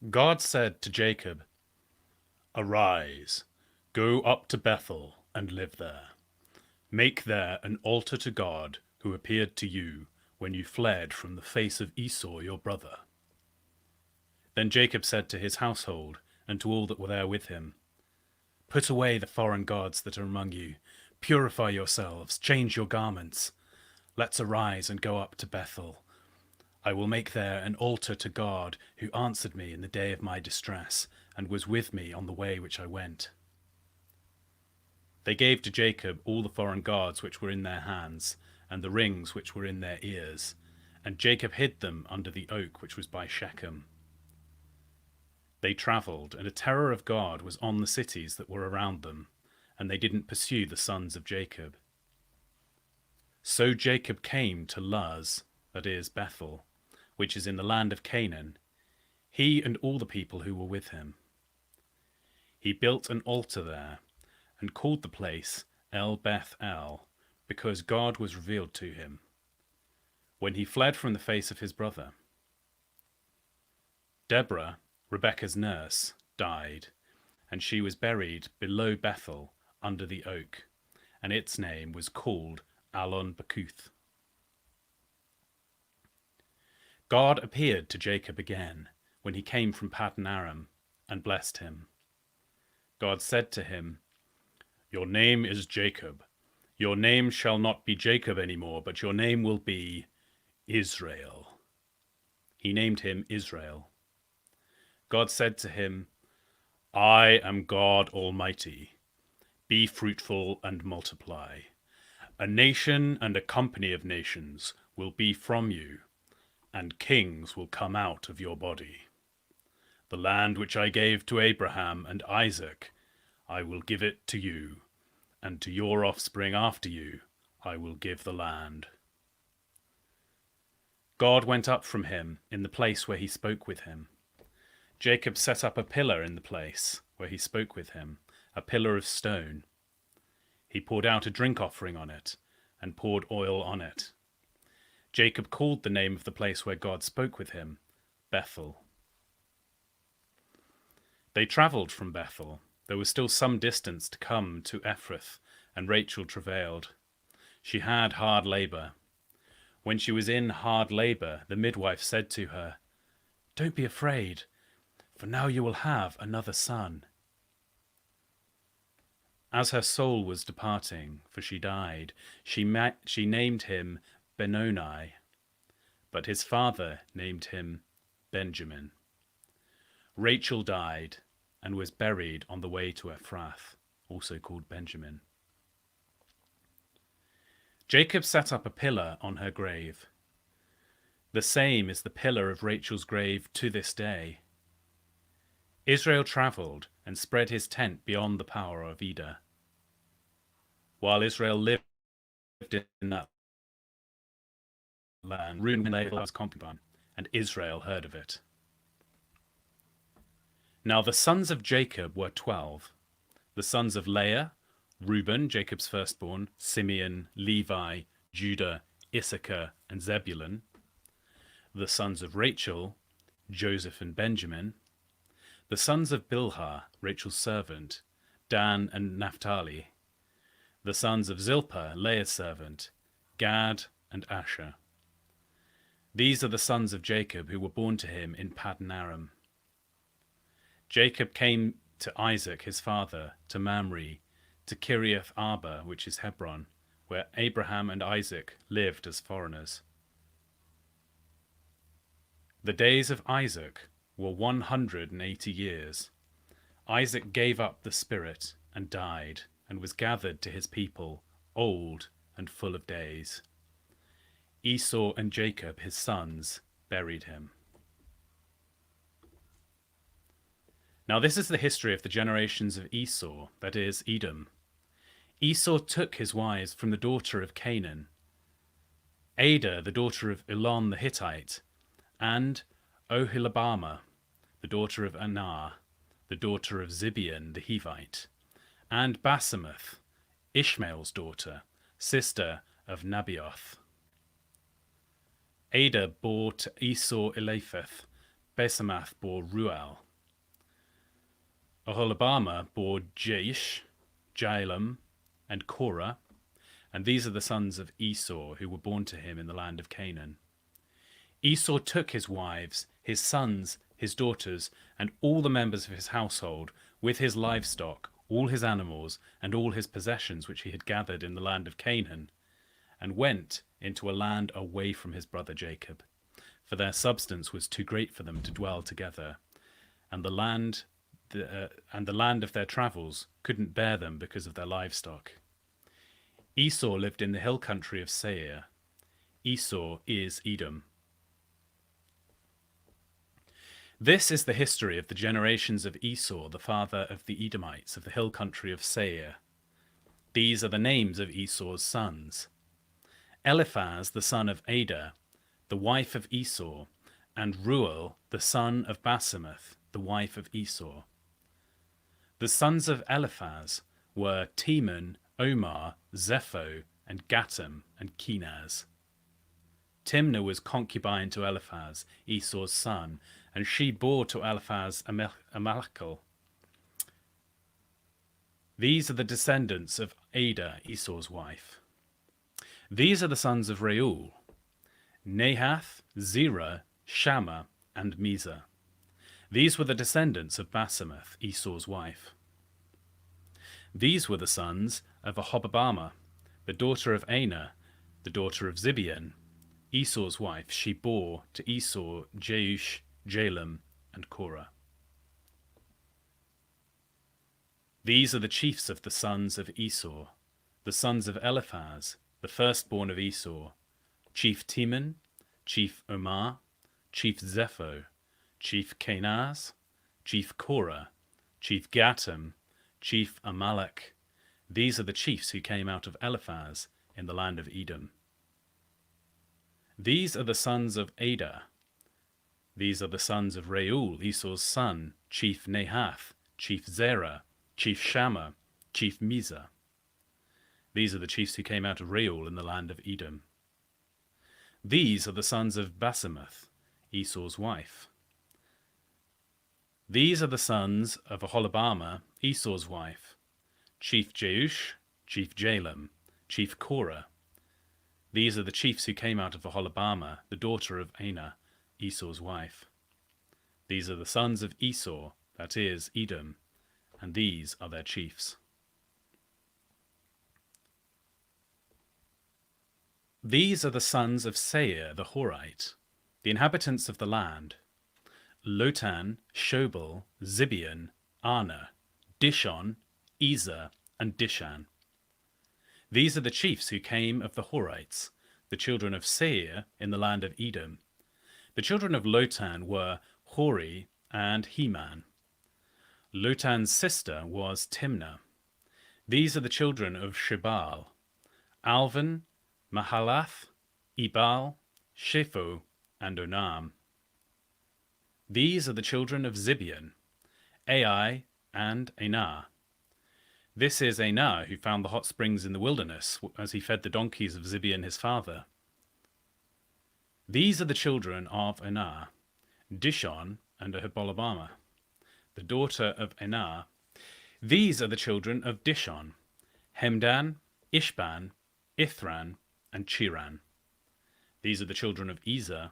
God said to Jacob, "Arise, go up to Bethel and live there. Make there an altar to God who appeared to you when you fled from the face of Esau your brother." Then Jacob said to his household and to all that were there with him, "Put away the foreign gods that are among you. Purify yourselves, change your garments. Let's arise and go up to Bethel. I will make there an altar to God who answered me in the day of my distress and was with me on the way which I went." They gave to Jacob all the foreign gods which were in their hands, and the rings which were in their ears, and Jacob hid them under the oak which was by Shechem. They travelled, and a terror of God was on the cities that were around them, and they didn't pursue the sons of Jacob. So Jacob came to Luz, that is, Bethel, which is in the land of Canaan, he and all the people who were with him. He built an altar there, and called the place El Beth El, because God was revealed to him, when he fled from the face of his brother. Deborah, Rebekah's nurse, died, and she was buried below Bethel under the oak, and its name was called Allon Bacuth. God appeared to Jacob again when he came from Paddan Aram and blessed him. God said to him, "Your name is Jacob. Your name shall not be Jacob anymore, but your name will be Israel." He named him Israel. God said to him, "I am God Almighty. Be fruitful and multiply. A nation and a company of nations will be from you, and kings will come out of your body. The land which I gave to Abraham and Isaac, I will give it to you, and to your offspring after you I will give the land." God went up from him in the place where he spoke with him. Jacob set up a pillar in the place where he spoke with him, a pillar of stone. He poured out a drink offering on it, and poured oil on it. Jacob called the name of the place where God spoke with him Bethel. They travelled from Bethel. There was still some distance to come to Ephrath, and Rachel travailed. She had hard labour. When she was in hard labour, the midwife said to her, "Don't be afraid, for now you will have another son." As her soul was departing, for she died, she named him Benoni, but his father named him Benjamin. Rachel died and was buried on the way to Ephrath, also called Benjamin. Jacob set up a pillar on her grave. The same is the pillar of Rachel's grave to this day. Israel travelled and spread his tent beyond the power of Eder. While Israel lived in that land, Reuben lay with his concubine, and Israel heard of it. Now the sons of Jacob were 12. The sons of Leah, Reuben, Jacob's firstborn, Simeon, Levi, Judah, Issachar, and Zebulun. The sons of Rachel, Joseph and Benjamin. The sons of Bilhah, Rachel's servant, Dan and Naphtali. The sons of Zilpah, Leah's servant, Gad and Asher. These are the sons of Jacob who were born to him in Paddan Aram. Jacob came to Isaac his father, to Mamre, to Kiriath Arba, which is Hebron, where Abraham and Isaac lived as foreigners. The days of Isaac were 180 years. Isaac gave up the spirit and died, and was gathered to his people, old and full of days. Esau and Jacob, his sons, buried him. Now this is the history of the generations of Esau, that is, Edom. Esau took his wives from the daughter of Canaan, Adah, the daughter of Elon the Hittite, and Oholibamah, the daughter of Anah, the daughter of Zibeon the Hivite, and Basemath, Ishmael's daughter, sister of Nebaioth. Adah bore to Esau Eliphaz, Basemath bore Ruel. Oholibamah bore Jeish, Jaalam, and Korah, and these are the sons of Esau who were born to him in the land of Canaan. Esau took his wives, his sons, his daughters, and all the members of his household, with his livestock, all his animals, and all his possessions which he had gathered in the land of Canaan, and went into a land away from his brother Jacob, for their substance was too great for them to dwell together, and the land of their travels couldn't bear them because of their livestock. Esau lived in the hill country of Seir. Esau is Edom. This is the history of the generations of Esau, the father of the Edomites of the hill country of Seir. These are the names of Esau's sons: Eliphaz, the son of Adah, the wife of Esau, and Reuel, the son of Basemath, the wife of Esau. The sons of Eliphaz were Teman, Omar, Zepho, and Gatam, and Kenaz. Timnah was concubine to Eliphaz, Esau's son, and she bore to Eliphaz Amalekal. These are the descendants of Adah, Esau's wife. These are the sons of Reuel: Nahath, Zerah, Shammah, and Mizah. These were the descendants of Basemath, Esau's wife. These were the sons of Oholibamah, the daughter of Anah, the daughter of Zibeon, Esau's wife. She bore to Esau Jeush, Jaalam, and Korah. These are the chiefs of the sons of Esau, the sons of Eliphaz, the firstborn of Esau: Chief Teman, Chief Omar, Chief Zepho, Chief Kenaz, Chief Korah, Chief Gatam, Chief Amalek. These are the chiefs who came out of Eliphaz in the land of Edom. These are the sons of Adah. These are the sons of Reuel, Esau's son: Chief Nahath, Chief Zerah, Chief Shammah, Chief Mizah. These are the chiefs who came out of Reuel in the land of Edom. These are the sons of Basemath, Esau's wife. These are the sons of Oholibamah, Esau's wife: Chief Jeush, Chief Jaalam, Chief Korah. These are the chiefs who came out of Oholibamah, the daughter of Anah, Esau's wife. These are the sons of Esau, that is, Edom, and these are their chiefs. These are the sons of Seir the Horite, the inhabitants of the land: Lotan, Shobal, Zibeon, Anah, Dishon, Ezer, and Dishan. These are the chiefs who came of the Horites, the children of Seir in the land of Edom. The children of Lotan were Hori and Heman. Lotan's sister was Timnah. These are the children of Shobal: Alvan, Mahalath, Ebal, Shepho, and Onam. These are the children of Zibeon: Ai and Anah. This is Anah, who found the hot springs in the wilderness as he fed the donkeys of Zibeon his father. These are the children of Anah: Dishon and Oholibamah, the daughter of Anah. These are the children of Dishon: Hemdan, Ishban, Ithran, and Chiran. These are the children of Ezer: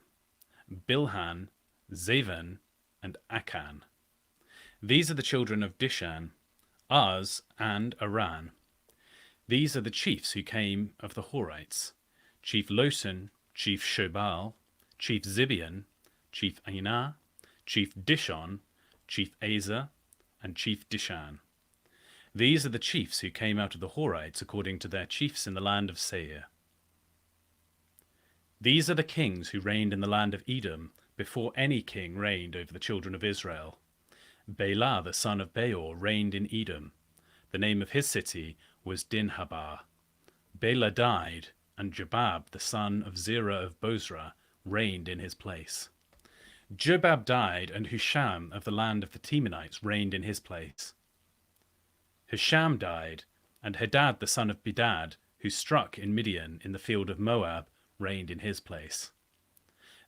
Bilhan, Zavan, and Akan. These are the children of Dishan: Uz and Aran. These are the chiefs who came of the Horites: Chief Lotan, Chief Shobal, Chief Zibeon, Chief Anah, Chief Dishon, Chief Ezer, and Chief Dishan. These are the chiefs who came out of the Horites according to their chiefs in the land of Seir. These are the kings who reigned in the land of Edom before any king reigned over the children of Israel. Bela, the son of Beor, reigned in Edom. The name of his city was Dinhabah. Bela died, and Jobab, the son of Zerah of Bozrah, reigned in his place. Jobab died, and Husham of the land of the Temanites reigned in his place. Husham died, and Hadad, the son of Bedad, who struck in Midian in the field of Moab, reigned in his place.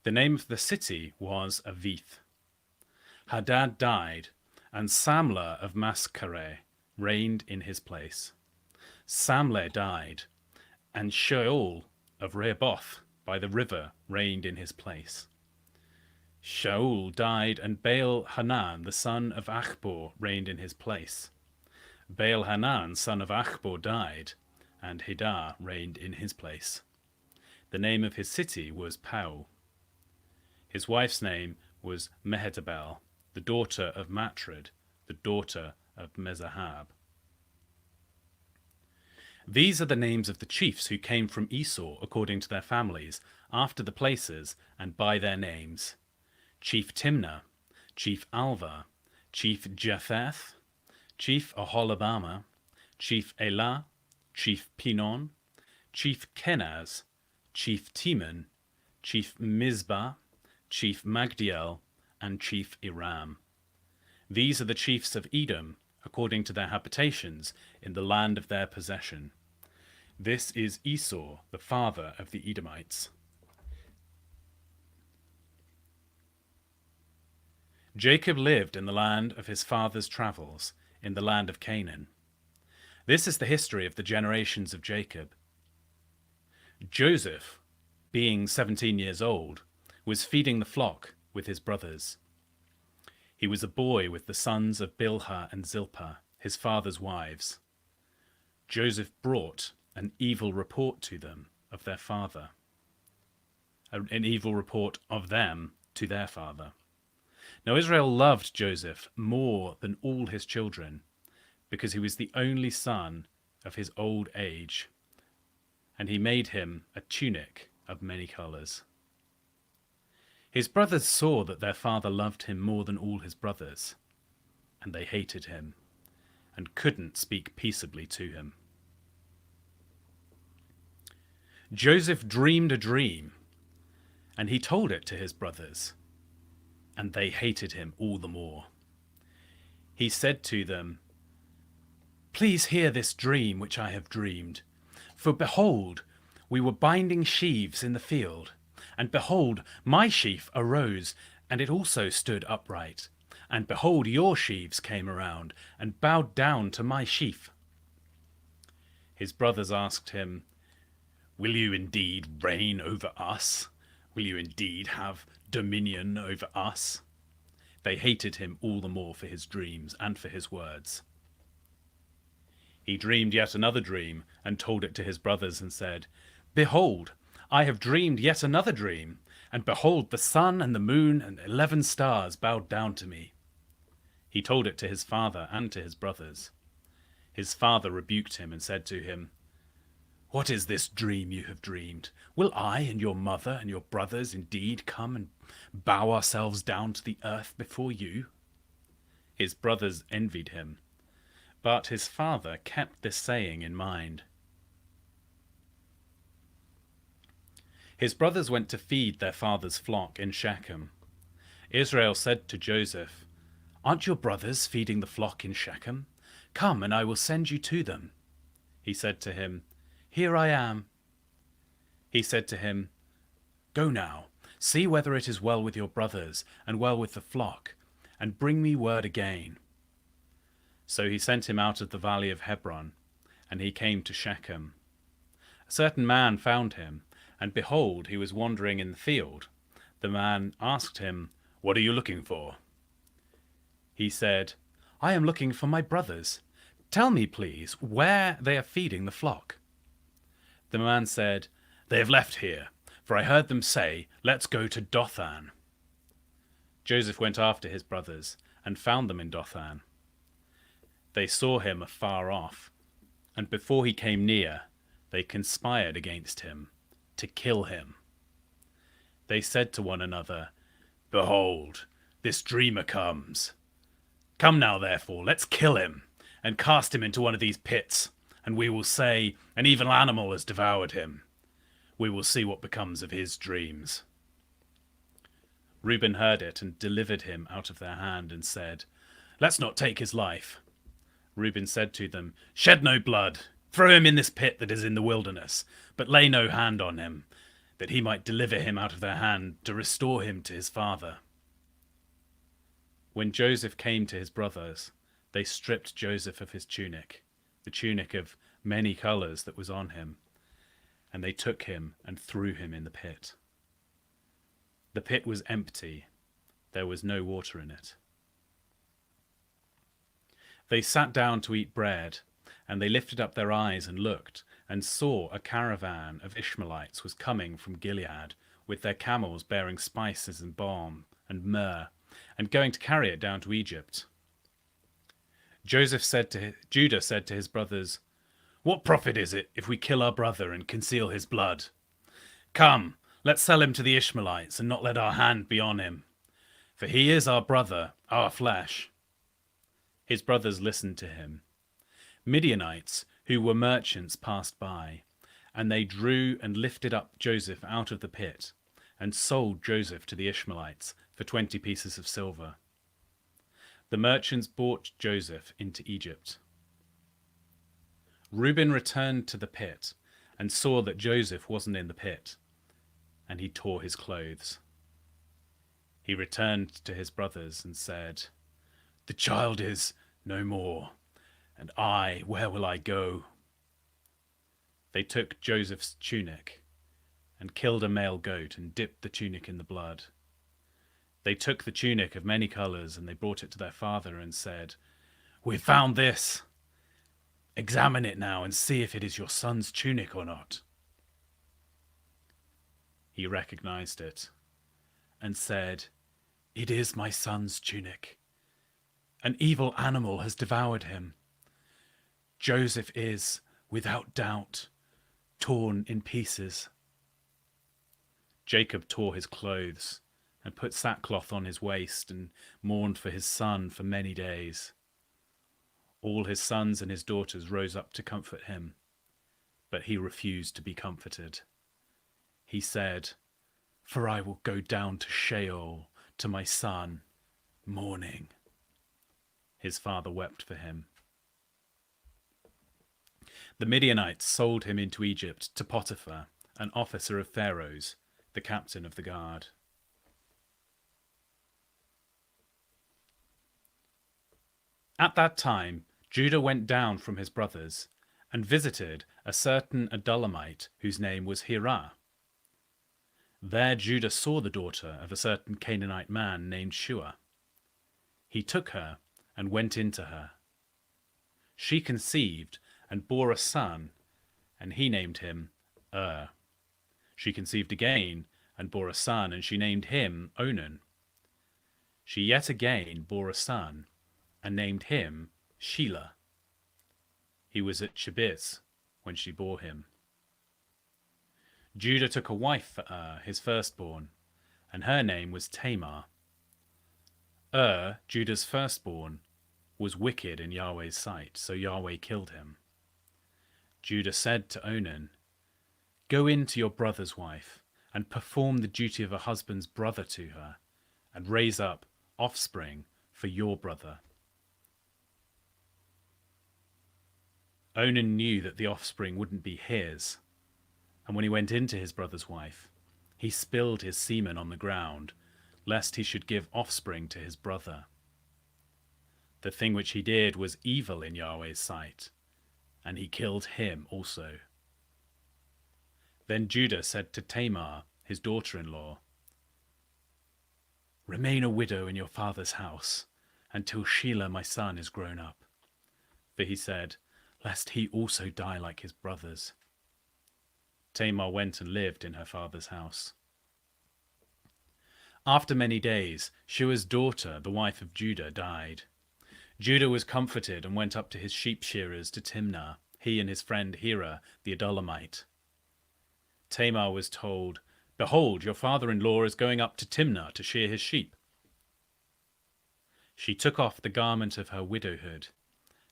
The name of the city was Avith. Hadad died, and Samlah of Maskareh reigned in his place. Samlah died, and Shaul of Rehoboth by the river reigned in his place. Shaul died, and Baal-Hanan, the son of Achbor, reigned in his place. Baal-Hanan, son of Achbor, died, and Hidah reigned in his place. The name of his city was Pau. His wife's name was Mehetabel, the daughter of Matred, the daughter of Mezahab. These are the names of the chiefs who came from Esau according to their families, after the places, and by their names: Chief Timnah, Chief Alva, Chief Japheth, Chief Aholibamah, Chief Elah, Chief Pinon, Chief Kenaz, Chief Teman, Chief Mizpah, Chief Magdiel, and Chief Iram. These are the chiefs of Edom, according to their habitations, in the land of their possession. This is Esau, the father of the Edomites. Jacob lived in the land of his father's travels, in the land of Canaan. This is the history of the generations of Jacob. Joseph, being 17 years old, was feeding the flock with his brothers. He was a boy with the sons of Bilhah and Zilpah, his father's wives. Joseph brought an evil report to them of their father, an evil report of them to their father. Now Israel loved Joseph more than all his children, because he was the only son of his old age, and he made him a tunic of many colors. His brothers saw that their father loved him more than all his brothers, and they hated him, and couldn't speak peaceably to him. Joseph dreamed a dream, and he told it to his brothers, and they hated him all the more. He said to them, "Please hear this dream which I have dreamed. For behold, we were binding sheaves in the field, and behold, my sheaf arose, and it also stood upright. And behold, your sheaves came around, and bowed down to my sheaf." His brothers asked him, "Will you indeed reign over us? Will you indeed have dominion over us?" They hated him all the more for his dreams and for his words. He dreamed yet another dream, and told it to his brothers, and said, "Behold, I have dreamed yet another dream, and behold, the sun and the moon and 11 stars bowed down to me." He told it to his father and to his brothers. His father rebuked him and said to him, "What is this dream you have dreamed? Will I and your mother and your brothers indeed come and bow ourselves down to the earth before you?" His brothers envied him, but his father kept this saying in mind. His brothers went to feed their father's flock in Shechem. Israel said to Joseph, "Aren't your brothers feeding the flock in Shechem? Come, and I will send you to them." He said to him, "Here I am." He said to him, "Go now, see whether it is well with your brothers and well with the flock, and bring me word again." So he sent him out of the valley of Hebron, and he came to Shechem. A certain man found him, and behold, he was wandering in the field. The man asked him, "What are you looking for?" He said, "I am looking for my brothers. Tell me, please, where they are feeding the flock." The man said, "They have left here, for I heard them say, 'Let's go to Dothan.'" Joseph went after his brothers, and found them in Dothan. They saw him afar off, and before he came near, they conspired against him, to kill him. They said to one another, "Behold, this dreamer comes. Come now, therefore, let's kill him, and cast him into one of these pits, and we will say, 'An evil animal has devoured him.' We will see what becomes of his dreams." Reuben heard it, and delivered him out of their hand, and said, "Let's not take his life." Reuben said to them, "Shed no blood. Throw him in this pit that is in the wilderness, but lay no hand on him, that he might deliver him out of their hand, to restore him to his father." When Joseph came to his brothers, they stripped Joseph of his tunic, the tunic of many colors that was on him, and they took him and threw him in the pit. The pit was empty. There was no water in it. They sat down to eat bread, and they lifted up their eyes and looked, and saw a caravan of Ishmaelites was coming from Gilead, with their camels bearing spices and balm and myrrh, and going to carry it down to Egypt. Judah said to his brothers, "What profit is it if we kill our brother and conceal his blood? Come, let's sell him to the Ishmaelites, and not let our hand be on him. For he is our brother, our flesh." His brothers listened to him. Midianites, who were merchants, passed by, and they drew and lifted up Joseph out of the pit, and sold Joseph to the Ishmaelites for 20 pieces of silver. The merchants bought Joseph into Egypt. Reuben returned to the pit and saw that Joseph wasn't in the pit, and he tore his clothes. He returned to his brothers and said, "The child is no more, and where will I go?" They took Joseph's tunic and killed a male goat and dipped the tunic in the blood. They took the tunic of many colors and they brought it to their father and said, "We've found this. Examine it now and see if it is your son's tunic or not." He recognized it and said, "It is my son's tunic. An evil animal has devoured him. Joseph is, without doubt, torn in pieces." Jacob tore his clothes and put sackcloth on his waist and mourned for his son for many days. All his sons and his daughters rose up to comfort him, but he refused to be comforted. He said, "For I will go down to Sheol to my son, mourning." His father wept for him. The Midianites sold him into Egypt to Potiphar, an officer of Pharaoh's, the captain of the guard. At that time, Judah went down from his brothers and visited a certain Adullamite whose name was Hirah. There Judah saw the daughter of a certain Canaanite man named Shua. He took her and went into her. She conceived and bore a son, and he named him She conceived again and bore a son, and she named him Onan. She yet again bore a son, and named him Shelah. He was at Chibiz when she bore him. Judah took a wife for his firstborn, and her name was Tamar. Judah's firstborn, was wicked in Yahweh's sight, so Yahweh killed him. Judah said to Onan, "Go in to your brother's wife, and perform the duty of a husband's brother to her, and raise up offspring for your brother." Onan knew that the offspring wouldn't be his, and when he went into his brother's wife, he spilled his semen on the ground, lest he should give offspring to his brother. The thing which he did was evil in Yahweh's sight, and he killed him also. Then Judah said to Tamar, his daughter-in-law, "Remain a widow in your father's house until Shelah my son is grown up." For he said, "Lest he also die like his brothers." Tamar went and lived in her father's house. After many days, Shua's daughter, the wife of Judah, died. Judah was comforted and went up to his sheep shearers to Timnah, he and his friend Hirah the Adullamite. Tamar was told, "Behold, your father-in-law is going up to Timnah to shear his sheep." She took off the garment of her widowhood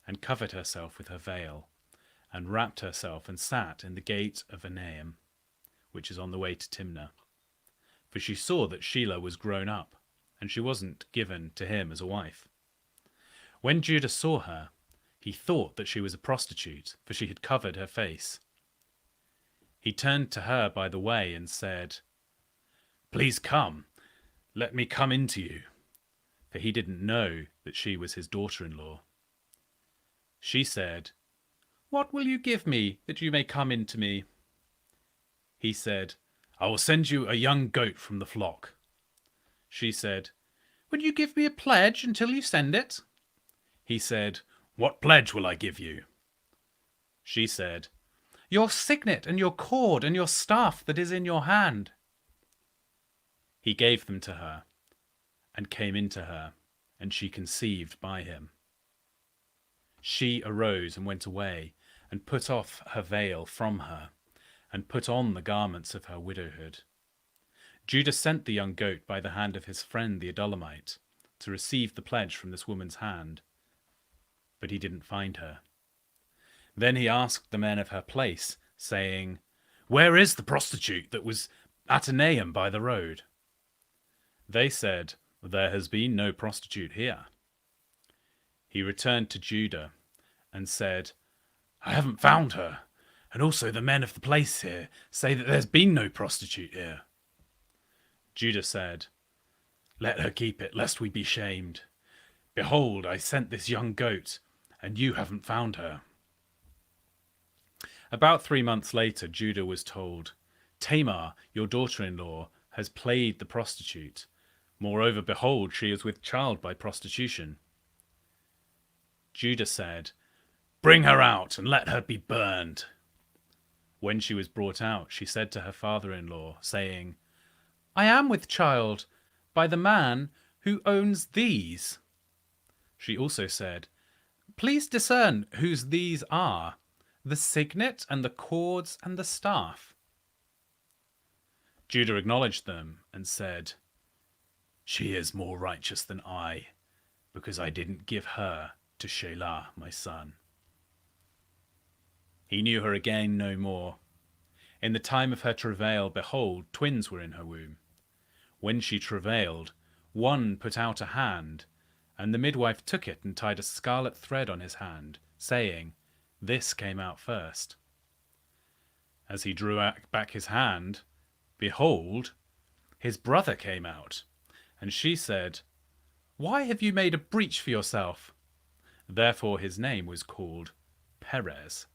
and covered herself with her veil, and wrapped herself and sat in the gate of Enaim, which is on the way to Timnah. For she saw that Shelah was grown up, and she wasn't given to him as a wife. When Judah saw her, he thought that she was a prostitute, for she had covered her face. He turned to her by the way and said, "Please come, let me come in to you." for he didn't know that she was his daughter-in-law. She said, "What will you give me that you may come in to me?" He said, "I will send you a young goat from the flock." She said, "Will you give me a pledge until you send it?" He said, "What pledge will I give you?" She said, "Your signet and your cord and your staff that is in your hand." He gave them to her, and came into her, and she conceived by him. She arose and went away, and put off her veil from her, and put on the garments of her widowhood. Judah sent the young goat by the hand of his friend the Adullamite to receive the pledge from this woman's hand, but he didn't find her. Then he asked the men of her place, saying, "Where is the prostitute that was at Enaim by the road?" They said, "There has been no prostitute here." He returned to Judah and said, "I haven't found her, and also the men of the place here say that there's been no prostitute here." Judah said, "Let her keep it, lest we be shamed. Behold, I sent this young goat, and you haven't found her." About 3 months later, Judah was told, "Tamar, your daughter-in-law, has played the prostitute. Moreover, behold, she is with child by prostitution." Judah said, "Bring her out and let her be burned." When she was brought out, she said to her father-in-law, saying, "I am with child by the man who owns these." She also said, "Please discern whose these are, the signet and the cords and the staff." Judah acknowledged them and said, "She is more righteous than I, because I didn't give her to Shelah, my son." He knew her again no more. In the time of her travail, behold, twins were in her womb. When she travailed, one put out a hand, and the midwife took it and tied a scarlet thread on his hand, saying, "This came out first." As he drew back his hand, behold, his brother came out. And she said, "Why have you made a breach for yourself?" Therefore his name was called Perez.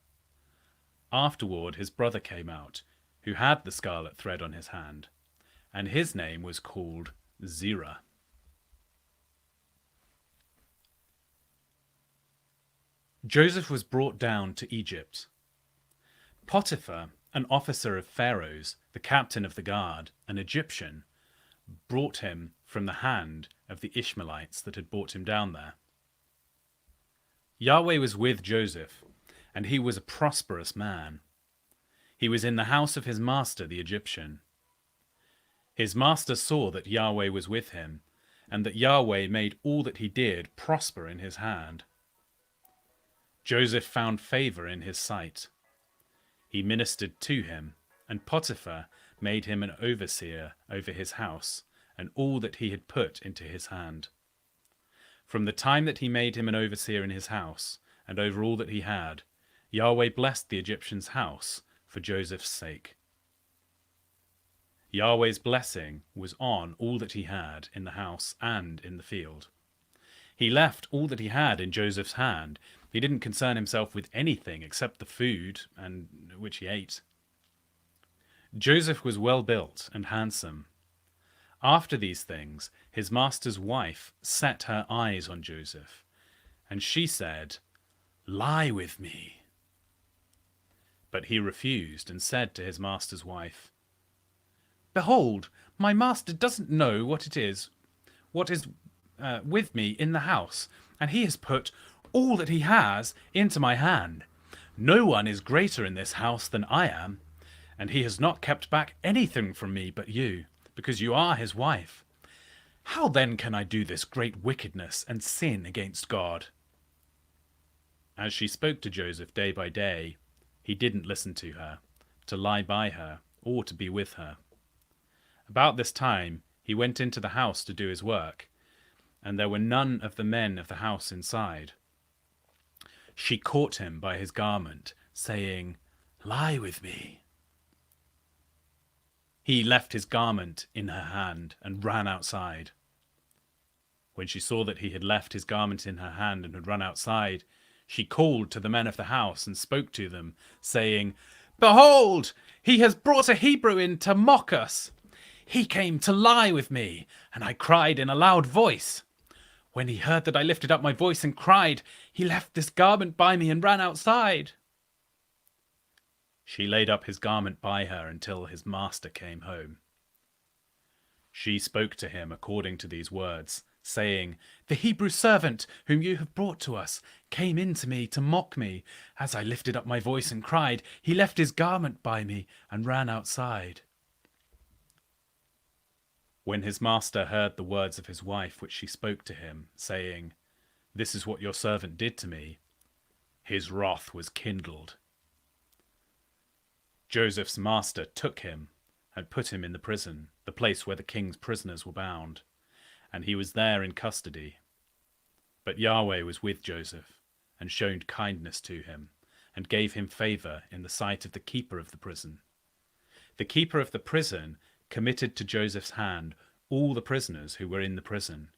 Afterward his brother came out, who had the scarlet thread on his hand, and his name was called Zerah. Joseph was brought down to Egypt. Potiphar, an officer of Pharaoh's, the captain of the guard, an Egyptian, brought him from the hand of the Ishmaelites that had brought him down there. Yahweh was with Joseph, and he was a prosperous man. He was in the house of his master the Egyptian. His master saw that Yahweh was with him, and that Yahweh made all that he did prosper in his hand. Joseph found favor in his sight. He ministered to him, and Potiphar made him an overseer over his house and all that he had put into his hand. From the time that he made him an overseer in his house and over all that he had, Yahweh blessed the Egyptian's house for Joseph's sake. Yahweh's blessing was on all that he had in the house and in the field. He left all that he had in Joseph's hand. He didn't concern himself with anything except the food and which he ate. Joseph was well built and handsome. After these things, his master's wife set her eyes on Joseph, and she said, "Lie with me." But he refused and said to his master's wife, "Behold, my master doesn't know what is with me in the house, and he has put all that he has into my hand. No one is greater in this house than I am, and he has not kept back anything from me but you, because you are his wife. How then can I do this great wickedness and sin against God?" As she spoke to Joseph day by day, he didn't listen to her, to lie by her, or to be with her. About this time he went into the house to do his work, and there were none of the men of the house inside. She caught him by his garment, saying, "Lie with me." He left his garment in her hand and ran outside. When she saw that he had left his garment in her hand and had run outside, she called to the men of the house and spoke to them, saying, "Behold, he has brought a Hebrew in to mock us. He came to lie with me, and I cried in a loud voice. When he heard that I lifted up my voice and cried, he left this garment by me and ran outside." She laid up his garment by her until his master came home. She spoke to him according to these words, saying, "The Hebrew servant whom you have brought to us came in to me to mock me. As I lifted up my voice and cried, he left his garment by me and ran outside." When his master heard the words of his wife which she spoke to him, saying, "This is what your servant did to me," his wrath was kindled. Joseph's master took him and put him in the prison, the place where the king's prisoners were bound, and he was there in custody. But Yahweh was with Joseph, and showed kindness to him, and gave him favor in the sight of the keeper of the prison. The keeper of the prison committed to Joseph's hand all the prisoners who were in the prison.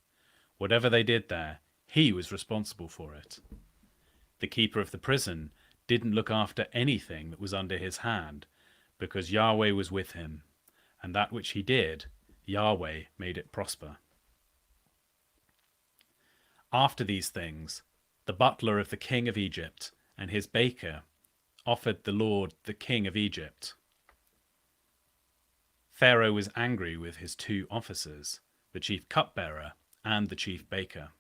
Whatever they did there, he was responsible for it. The keeper of the prison didn't look after anything that was under his hand, because Yahweh was with him, and that which he did, Yahweh made it prosper. After these things, the butler of the king of Egypt and his baker offered the Lord the king of Egypt. Pharaoh was angry with his two officers, the chief cupbearer and the chief baker.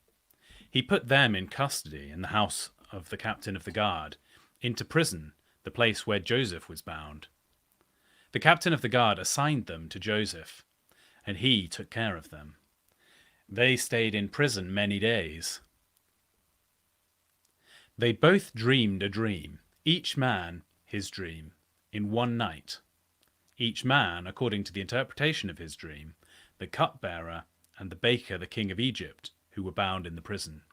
He put them in custody in the house of the captain of the guard, into prison, the place where Joseph was bound. The captain of the guard assigned them to Joseph, and he took care of them. They stayed in prison many days. They both dreamed a dream, each man his dream, in one night. Each man according to the interpretation of his dream, the cupbearer and the baker, the king of Egypt, who were bound in the prison.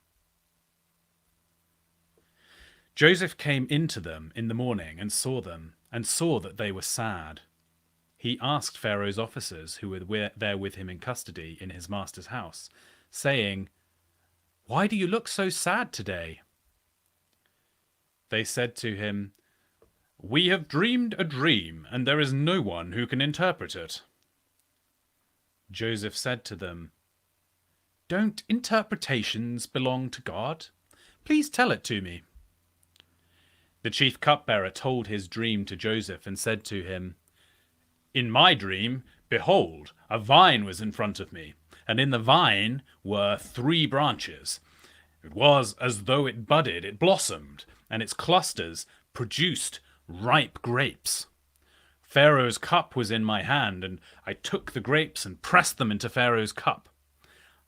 Joseph came into them in the morning and saw them, and saw that they were sad. He asked Pharaoh's officers who were there with him in custody in his master's house, saying, "Why do you look so sad today?" They said to him, "We have dreamed a dream, and there is no one who can interpret it." Joseph said to them, "Don't interpretations belong to God? Please tell it to me." The chief cupbearer told his dream to Joseph and said to him, "In my dream, behold, a vine was in front of me, and in the vine were 3 branches. It was as though it budded, it blossomed, and its clusters produced ripe grapes. Pharaoh's cup was in my hand, and I took the grapes and pressed them into Pharaoh's cup.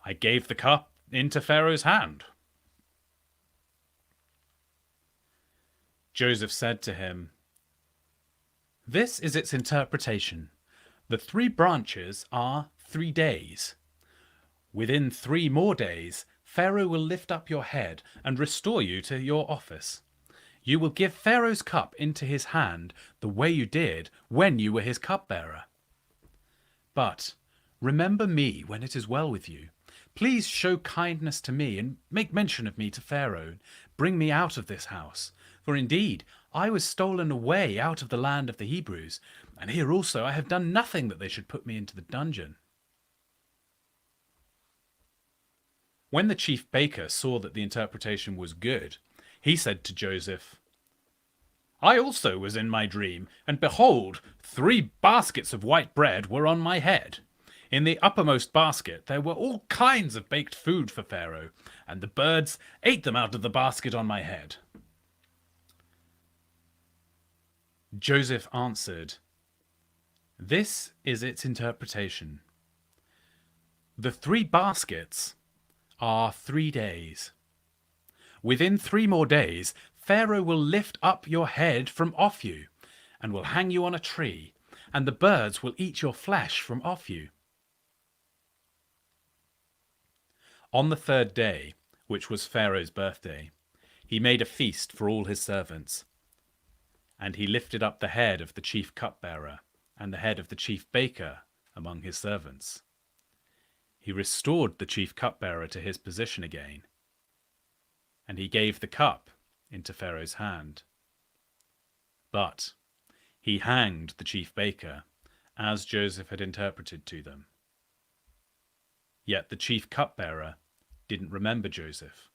I gave the cup into Pharaoh's hand." Joseph said to him, "This is its interpretation. The 3 branches are 3 days. Within 3 more days, Pharaoh will lift up your head and restore you to your office. You will give Pharaoh's cup into his hand the way you did when you were his cupbearer. But remember me when it is well with you. Please show kindness to me and make mention of me to Pharaoh. Bring me out of this house. For indeed, I was stolen away out of the land of the Hebrews, and here also I have done nothing that they should put me into the dungeon." When the chief baker saw that the interpretation was good, he said to Joseph, "I also was in my dream, and behold, 3 baskets of white bread were on my head. In the uppermost basket there were all kinds of baked food for Pharaoh, and the birds ate them out of the basket on my head." Joseph answered, "This is its interpretation. The 3 baskets are 3 days. Within 3 more days, Pharaoh will lift up your head from off you, and will hang you on a tree, and the birds will eat your flesh from off you." On the 3rd day, which was Pharaoh's birthday, he made a feast for all his servants. And he lifted up the head of the chief cupbearer and the head of the chief baker among his servants. He restored the chief cupbearer to his position again, and he gave the cup into Pharaoh's hand. But he hanged the chief baker, as Joseph had interpreted to them. Yet the chief cupbearer didn't remember Joseph,